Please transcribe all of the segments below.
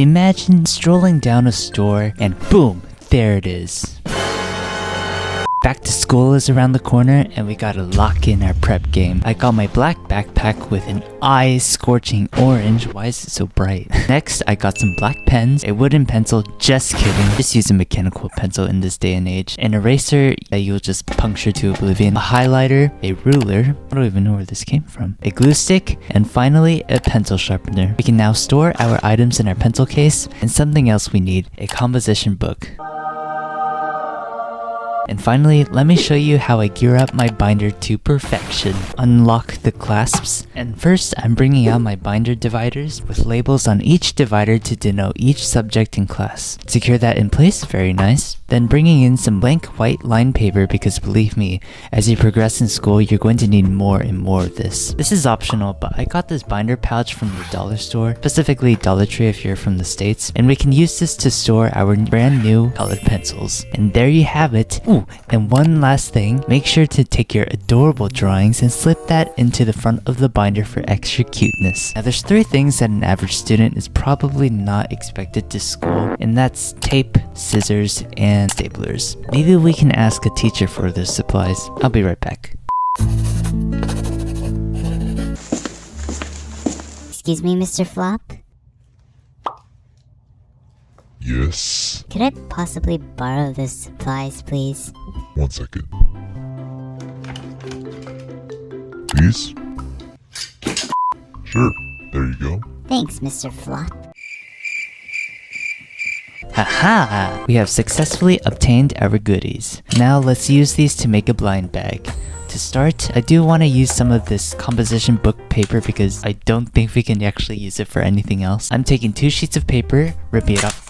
Imagine strolling down a store and boom, there it is. Back to school is around the corner and we gotta lock in our prep game. I got my black backpack with an eye-scorching orange. Why is it so bright? Next, I got some black pens, a wooden pencil, just kidding. Just use a mechanical pencil in this day and age. An eraser that you'll just puncture to oblivion. A highlighter, a ruler, I don't even know where this came from. A glue stick, and finally, a pencil sharpener. We can now store our items in our pencil case, and something else we need, a composition book. And finally, let me show you how I gear up my binder to perfection. Unlock the clasps, and first I'm bringing out my binder dividers with labels on each divider to denote each subject in class. Secure that in place, very nice. Then bringing in some blank white lined paper because believe me, as you progress in school, you're going to need more and more of this. This is optional, but I got this binder pouch from the dollar store, specifically Dollar Tree if you're from the States, and we can use this to store our brand new colored pencils. And there you have it. Ooh, and one last thing, make sure to take your adorable drawings and slip that into the front of the binder for extra cuteness. Now there's 3 things that an average student is probably not expected to school, and that's tape, scissors, and staplers. Maybe we can ask a teacher for those supplies. I'll be right back. Excuse me, Mr. Flop? Yes. Could I possibly borrow the supplies, please? 1 second. Please? Sure. There you go. Thanks, Mr. Flop. Haha! We have successfully obtained our goodies. Now let's use these to make a blind bag. To start, I do want to use some of this composition book paper because I don't think we can actually use it for anything else. I'm taking 2 sheets of paper, ripping it off.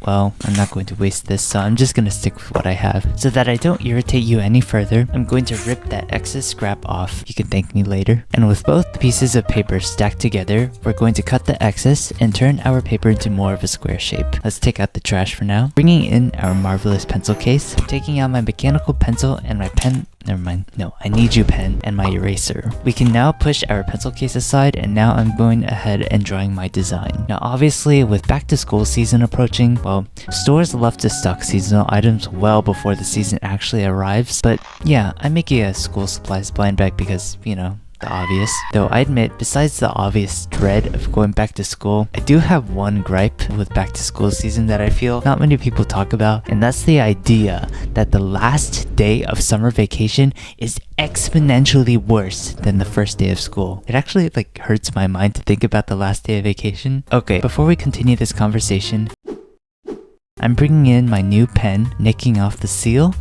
Well, I'm not going to waste this, so I'm just going to stick with what I have. So that I don't irritate you any further, I'm going to rip that excess scrap off. You can thank me later. And with both pieces of paper stacked together, we're going to cut the excess and turn our paper into more of a square shape. Let's take out the trash for now. Bringing in our marvelous pencil case, taking out my mechanical pencil and my pen. Never mind. No, I need you pen and my eraser. We can now push our pencil case aside, and now I'm going ahead and drawing my design. Now obviously with back to school season approaching, well, stores love to stock seasonal items well before the season actually arrives. But yeah, I'm making a school supplies blind bag because, you know, the obvious. Though I admit, besides the obvious dread of going back to school, I do have one gripe with back to school season that I feel not many people talk about, and that's the idea that the last day of summer vacation is exponentially worse than the first day of school. It actually hurts my mind to think about the last day of vacation. Okay, before we continue this conversation, I'm bringing in my new pen, nicking off the seal,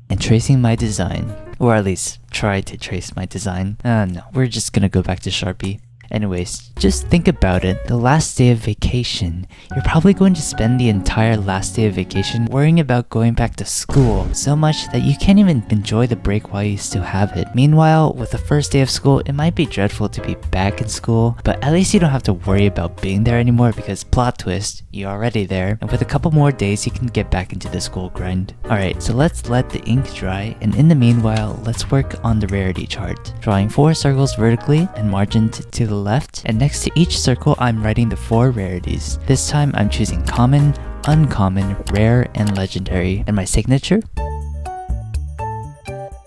and tracing my design. Or at least try to trace my design. No, we're just gonna go back to Sharpie. Anyways, just think about it. The last day of vacation. You're probably going to spend the entire last day of vacation worrying about going back to school so much that you can't even enjoy the break while you still have it. Meanwhile, with the first day of school, it might be dreadful to be back in school, but at least you don't have to worry about being there anymore because plot twist, you're already there, and with a couple more days, you can get back into the school grind. Alright, so let's let the ink dry, and in the meanwhile, let's work on the rarity chart. Drawing 4 circles vertically and margined to the left, and next to each circle I'm writing the 4 rarities. This time I'm choosing common, uncommon, rare, and legendary. And my signature?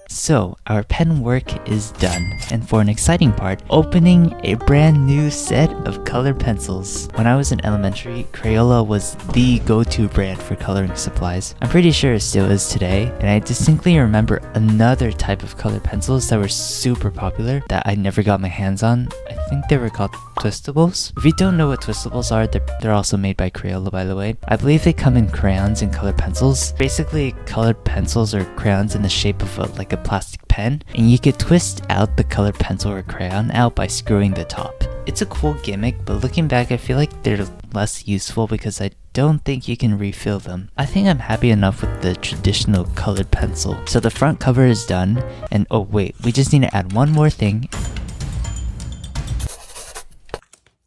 So, our pen work is done, and for an exciting part, opening a brand new set of colored pencils. When I was in elementary, Crayola was the go-to brand for coloring supplies. I'm pretty sure it still is today, and I distinctly remember another type of colored pencils that were super popular that I never got my hands on. I think they were called Twistables. If you don't know what Twistables are, they're also made by Crayola, by the way. I believe they come in crayons and colored pencils. Basically, colored pencils are crayons in the shape of a plastic pen, and you could twist out the colored pencil or crayon out by screwing the top. It's a cool gimmick, but looking back I feel like they're less useful because I don't think you can refill them. I think I'm happy enough with the traditional colored pencil. So the front cover is done, and oh wait, we just need to add one more thing.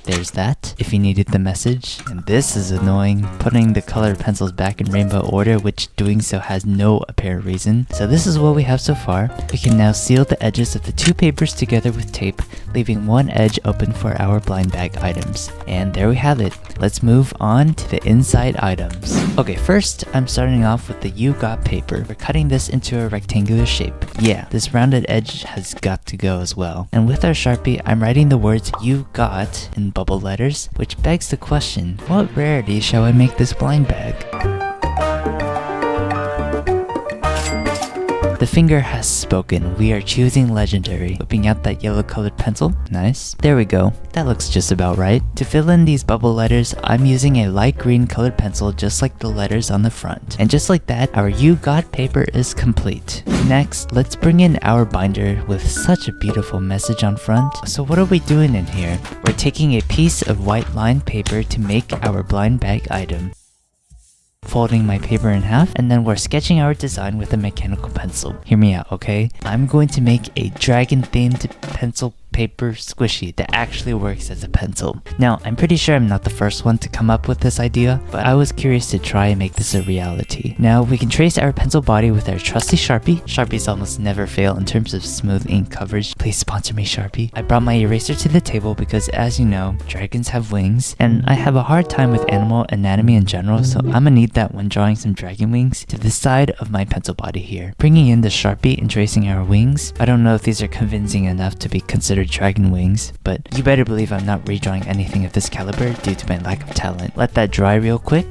There's that, if you needed the message. And this is annoying, putting the colored pencils back in rainbow order, which doing so has no apparent reason. So this is what we have so far. We can now seal the edges of the two papers together with tape, leaving one edge open for our blind bag items. And there we have it. Let's move on to the inside items. Okay, first I'm starting off with the You Got paper. We're cutting this into a rectangular shape. Yeah, this rounded edge has got to go as well. And with our Sharpie, I'm writing the words You Got in bubble letters, which begs the question, what rarity shall I make this blind bag? The finger has spoken. We are choosing legendary. Whipping out that yellow colored pencil. Nice. There we go. That looks just about right. To fill in these bubble letters, I'm using a light green colored pencil just like the letters on the front. And just like that, our You Got paper is complete. Next, let's bring in our binder with such a beautiful message on front. So what are we doing in here? We're taking a piece of white lined paper to make our blind bag item. Folding my paper in half, and then we're sketching our design with a mechanical pencil. Hear me out, okay? I'm going to make a dragon themed pencil paper squishy that actually works as a pencil. Now, I'm pretty sure I'm not the first one to come up with this idea, but I was curious to try and make this a reality. Now, we can trace our pencil body with our trusty Sharpie. Sharpies almost never fail in terms of smooth ink coverage. Please sponsor me, Sharpie. I brought my eraser to the table because, as you know, dragons have wings, and I have a hard time with animal anatomy in general, so I'm gonna need that when drawing some dragon wings to the side of my pencil body here. Bringing in the Sharpie and tracing our wings. I don't know if these are convincing enough to be considered dragon wings, but you better believe I'm not redrawing anything of this caliber due to my lack of talent. Let that dry real quick.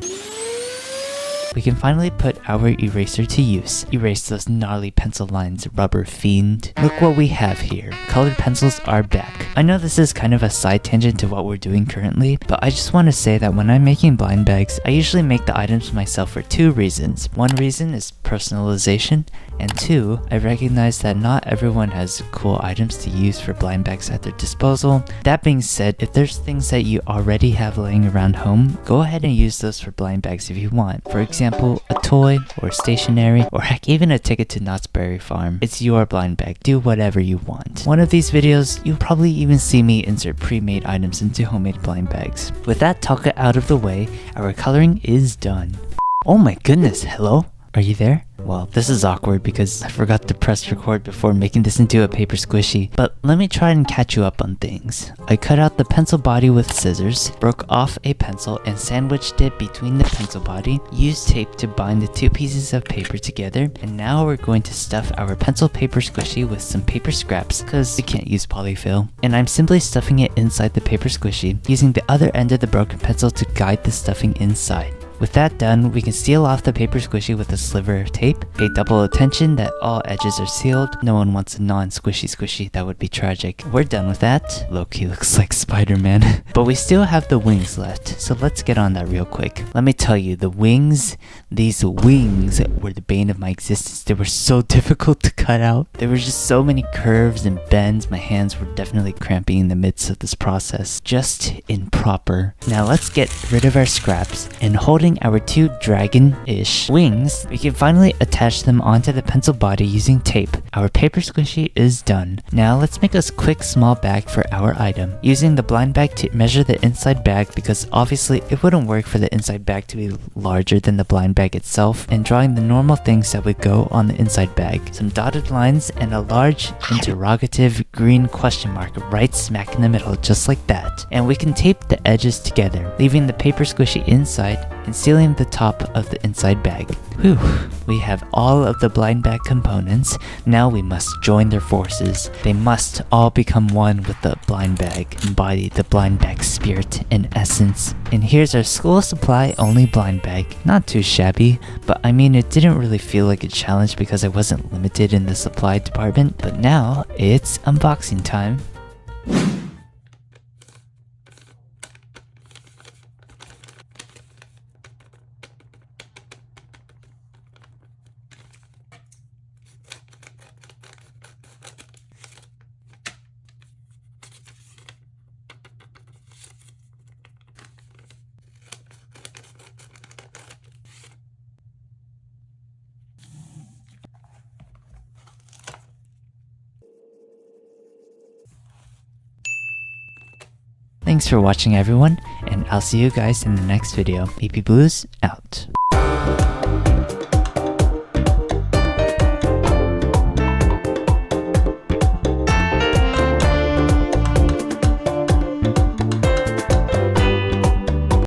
We can finally put our eraser to use. Erase those gnarly pencil lines, rubber fiend. Look what we have here. Colored pencils are back. I know this is kind of a side tangent to what we're doing currently, but I just want to say that when I'm making blind bags, I usually make the items myself for two reasons. One reason is personalization, and two, I recognize that not everyone has cool items to use for blind bags at their disposal. That being said, if there's things that you already have laying around home, go ahead and use those for blind bags if you want. For example, a toy, or stationery, or heck, even a ticket to Knott's Berry Farm. It's your blind bag. Do whatever you want. One of these videos, you'll probably even see me insert pre-made items into homemade blind bags. With that talk out of the way, our coloring is done. Oh my goodness, hello? Are you there? Well, this is awkward because I forgot to press record before making this into a paper squishy, but let me try and catch you up on things. I cut out the pencil body with scissors, broke off a pencil and sandwiched it between the pencil body, used tape to bind the two pieces of paper together, and now we're going to stuff our pencil paper squishy with some paper scraps because we can't use polyfill. And I'm simply stuffing it inside the paper squishy, using the other end of the broken pencil to guide the stuffing inside. With that done, we can seal off the paper squishy with a sliver of tape. Pay double attention that all edges are sealed. No one wants a non-squishy squishy, that would be tragic. We're done with that. Loki looks like Spider-Man. But we still have the wings left, so let's get on that real quick. Let me tell you, these wings were the bane of my existence. They were so difficult to cut out. There were just so many curves and bends. My hands were definitely cramping in the midst of this process. Just improper. Now let's get rid of our scraps, and holding our two dragon-ish wings, we can finally attach them onto the pencil body using tape. Our paper squishy is done. Now let's make a quick small bag for our item. Using the blind bag to measure the inside bag because obviously it wouldn't work for the inside bag to be larger than the blind bag itself, and drawing the normal things that would go on the inside bag. Some dotted lines and a large interrogative green question mark right smack in the middle, just like that. And we can tape the edges together, leaving the paper squishy inside and sealing the top of the inside bag. Whew, we have all of the blind bag components. Now we must join their forces. They must all become one with the blind bag, embody the blind bag spirit and essence. And here's our school supply only blind bag. Not too shabby, but I mean it didn't really feel like a challenge because I wasn't limited in the supply department. But now it's unboxing time. Thanks for watching everyone, and I'll see you guys in the next video. Meepyblues out.